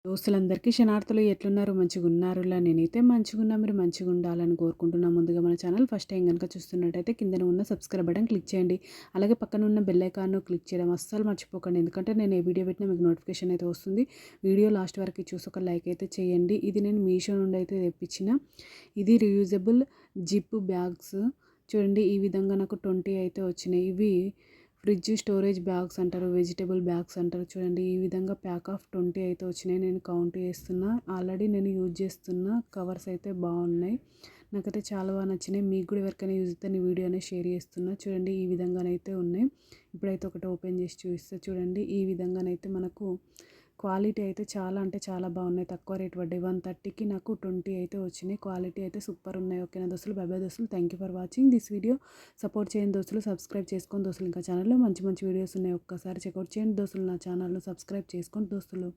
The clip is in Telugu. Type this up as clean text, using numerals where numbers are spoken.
దోస్తులందరికీ క్షణార్థులు ఎట్లున్నారు? మంచిగున్నారులా? నేనైతే మంచిగున్నా. మీరు మంచిగుండాలని కోరుకుంటున్నా. ముందుగా మన ఛానల్ ఫస్ట్ టైం గనుక చూస్తున్నట్టయితే కిందన ఉన్న సబ్స్క్రైబ్ బటన్ క్లిక్ చేయండి. అలాగే పక్కన ఉన్న బెల్ ఐకాన్‌ను క్లిక్ చేయడం అస్సలు మర్చిపోకండి. ఎందుకంటే నేను ఏ వీడియో పెట్టినా మీకు నోటిఫికేషన్ అయితే వస్తుంది. వీడియో లాస్ట్ వరకు చూసి ఒక లైక్ అయితే చేయండి. ఇది నేను మీషో నుండి అయితే తెప్పించిన. ఇది రీయూజబుల్ జిప్ బ్యాగ్స్. చూడండి ఈ విధంగా నాకు 20 అయితే వచ్చినాయి. ఇవి ఫ్రిడ్జ్ స్టోరేజ్ బ్యాగ్స్ అంటారు, వెజిటబుల్ బ్యాగ్స్ అంటారు. చూడండి ఈ విధంగా ప్యాక్ ఆఫ్ 20 అయితే వచ్చినాయి. నేను కౌంట్ చేస్తున్నా. ఆల్రెడీ నేను యూజ్ చేస్తున్న కవర్స్ అయితే బాగున్నాయి. నాకైతే చాలా బాగా నచ్చినాయి. మీకు కూడా ఎవరికైనా యూజ్ అయితే నేను వీడియో అనేది షేర్ చేస్తున్నా. చూడండి ఈ విధంగానైతే ఉన్నాయి. ఇప్పుడైతే ఒకటి ఓపెన్ చేసి చూపిస్తే చూడండి ఈ విధంగానైతే మనకు క్వాలిటీ అయితే చాలా అంటే చాలా బాగున్నాయి. తక్కువ రేట్ పడ్డాయి. 130కి నాకు 20 అయితే వచ్చినాయి. క్వాలిటీ అయితే సూపర్ ఉన్నాయి. ఓకేనా దోస్తులు? బై బై దోస్తులు. Thank you for watching this video. Support చేయండి దోస్తులు. సబ్స్క్రైబ్ చేసుకోండి దోస్తులు. ఇంకా ఛానల్లో మంచి మంచి వీడియోస్ ఉన్నాయి. ఒక్కసారి చెక్అవుట్ చేయండి దోస్తులు. నా ఛానల్ను సబ్స్క్రైబ్ చేసుకోండి దోస్తులు.